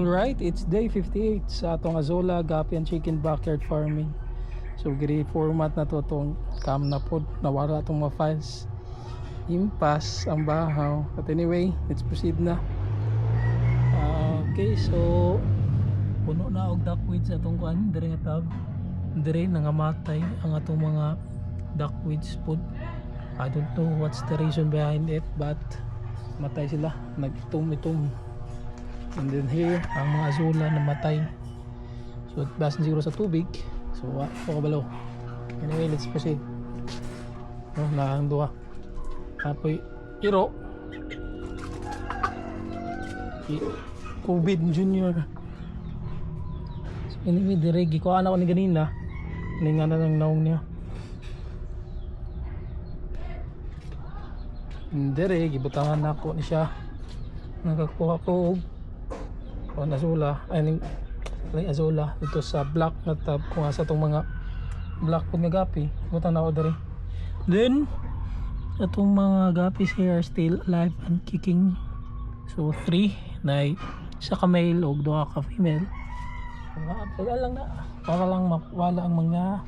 Alright, it's day 58 sa atong Azola Gapi and Chicken Backyard Farming. So giri format na to itong cam na pod, nawala itong mga files, impas ang bahaw. But anyway, let's proceed na. Okay, so puno na og duckweed sa atong kuan dire nga tab. Dire nangamatay ang atong mga duckweeds pod. I don't know what's the reason behind it, but matay sila, nag-itom-itom. And then here, ang mga Azola na matay. So, basin siguro sa tubig. So, kabalo. Anyway, let's proceed. No, naang duha. Apoy, iro. COVID Junior. So, anyway, diregi ko anak ko ni ganina. Ninga na lang naong niya. Dire, gibutangan na ako ni siya. Nakakuha ko ang Azola, Azola dito sa black na tab kung asa itong mga black po nga gapi. Butang na ako dari. Then itong mga gapis here are still alive and kicking. So 3 na isa ka male o 2 ka female. Pwede lang na para lang mawala ang mga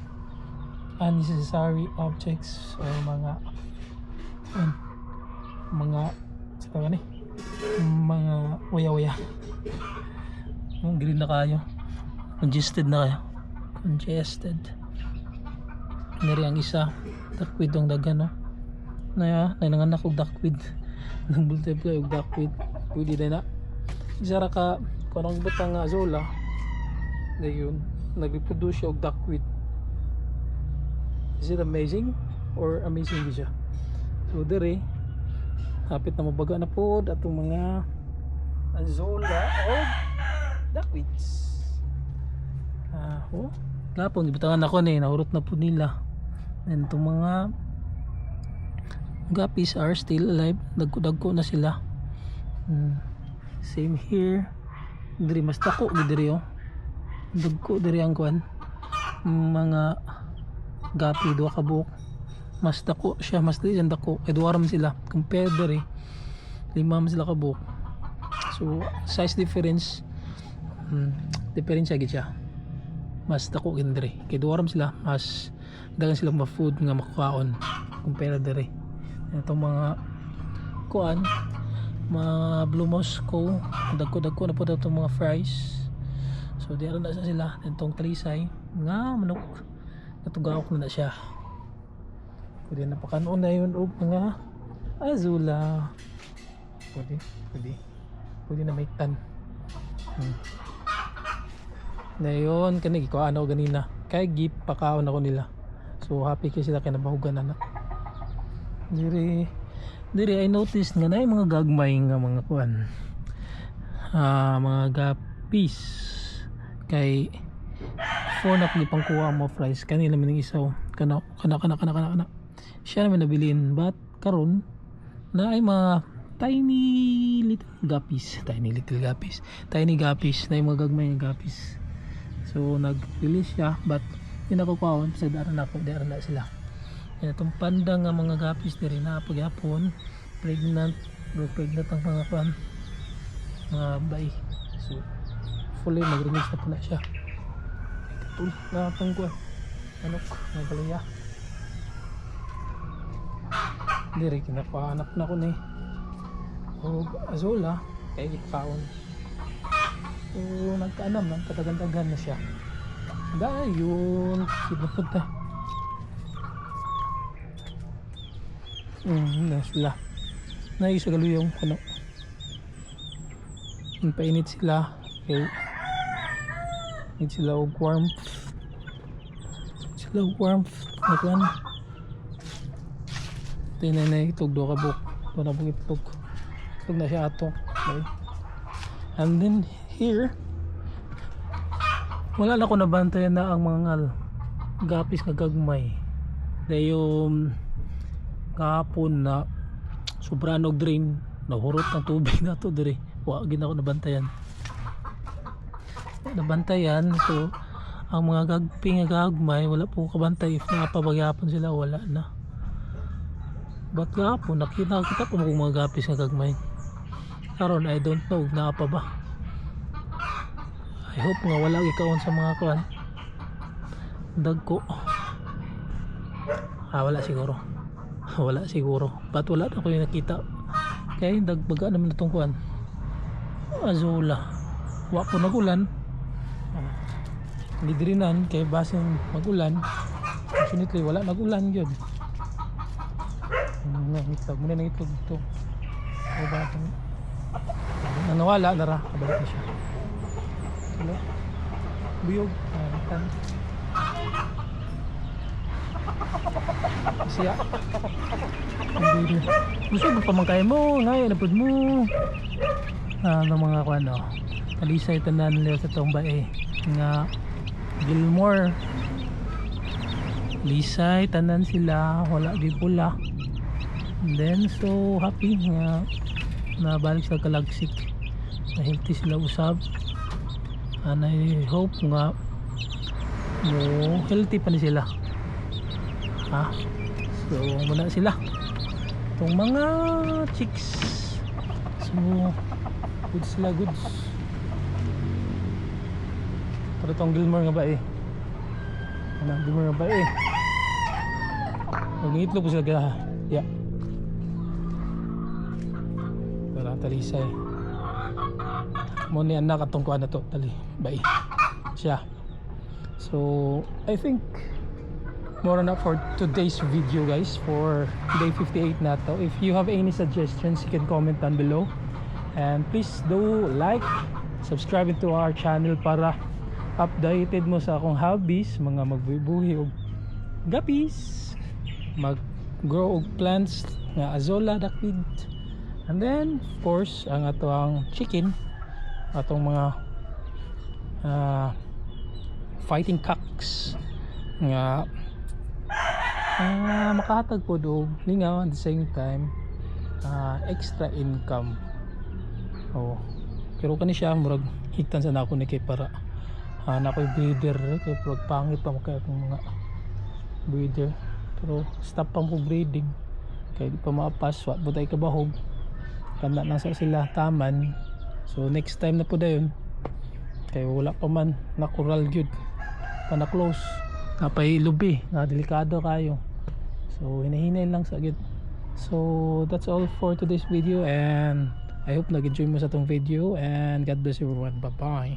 unnecessary objects o mga waya-waya. Green na kayo, congested na kayo, nari ang isa duckweed ang dagan, no? Na nanganak og duckweed nang multiply og duckweed pwede na isa ra ka kanang butang nga Azola dayon nagreproduce siya og duckweed. Is it amazing or amazing di siya? So dire hapit na mabaga na po atong mga Azola o duckweeds. Kapon gibutangan ako ni nahurot na po nila. And itong mga guppies are still alive. Dagko na sila. Same here. Diri mas dako diri oh. Dagko diri ang kuan. Mga guppy duha ka buok. Mas dako siya, mas diri ang dako. Kay duha ram sila. Compare diri 5 man sila ka buok. So size difference diferensya gid siya. Mas dako gid diri. Kay duha ram sila, mas dagan sila ma food nga makuhaon compare diri. Itong mga kuan, mga blue moscow, dagko na po itong mga fries. So di na sa sila. Itong talisay nga manok natugawok na siya. Pwede na pakanon na yun og mga Azola. Pwede na may tan. Na yun, kanigi ko ano ganina kay gip pakaon ako nila. So happy kay sila kay nabahugan na. Diri I noticed nga na mga gagmay nga mga kuan. Mga gapis kay for na pang kuha mo fries kanila mining isaw kana siya naman nabilin, but karon na ay mga tiny guppies na yung mga gagmay nga guppies. So nag-release siya, but inakukuhaon sa dara na sila. Yan itong panda nga mga guppies diri na paghapon pregnant ang mga kuan mga bay. So fully mag-release na pala siya. Ito na itong kuan manok na galaya diri kinapahanap na ko ni o Azola kay ikaon. So nagkaanam ng katagan-tagan na siya. Dayon sinapunta na sila na isa galuyong ano painit sila kay need sila og warmth naglan tinanay itog do ka buk do na bukit itog na siya ato, okay. And then here wala na ko nabantayan na ang mga gapis nga gagmay dayon kahapon na sobrang og drain nahurot ng tubig na to diri wa gid ako nabantayan. So ang mga gagping nga gagmay wala po kabantay if napabagyapon sila wala na. But kahapon nakita ko mga gapis nga gagmay. Karon I don't know na pa ba. I hope nga wala gikaon sa mga kuan dagko. Wala siguro. Wala siguro. But wala na ko yung nakita. Kaya dagbaga naman itong kuan Azula. Wa po nagulan. Nidirinan kay basin magulan. Unfortunately wala nagulan yun. Muna nangitog ito. O ba ito? Nawala nara. Kabalik na siya. Hello? Buyog. Tan. Siya. Gusto mo pamangkay mo. Ngayon napod mo. Ng mga kuano. Kalisay tanan nila sa itong bae. Nga Gilmore. Lisay tanan sila. Wala di pula. And then so happy nga nabalik sa Kalagsik. Na healthy sila usab. And I hope nga healthy pa ni sila. So muna sila itong mga chicks. So good sila, goods. Pero itong Gilmore nga ba Gilmore nga ba mag-iitlog po sila ka. Yeah. Para talisay mo ni anak atong kuha na to tali bai siya. So I think more enough for today's video guys, for day 58 na to. If you have any suggestions you can comment down below, and please do like, subscribe to our channel para updated mo sa akong hobbies, mga magbubuhi og guppies, mag grow og plants nga Azolla, duckweed, and then of course ang atong chicken, atong mga fighting cocks nga makahatag po og lingaw at the same time extra income. Pero kani siya murag higtan sa nako ni kay para nakoy breeder kay pag pangit pa mo kay akong mga breeder. Pero stop pang po breeding kay di pa maapas wa butay kabahog kana na sa sila taman. So next time na po dayon kay wala pa man na coral gyud pa na close napay lubi na delikado kayo. So hinahinay lang sa gyud. So that's all for today's video, and I hope nag-enjoy mo sa tong video, and God bless everyone. Bye bye.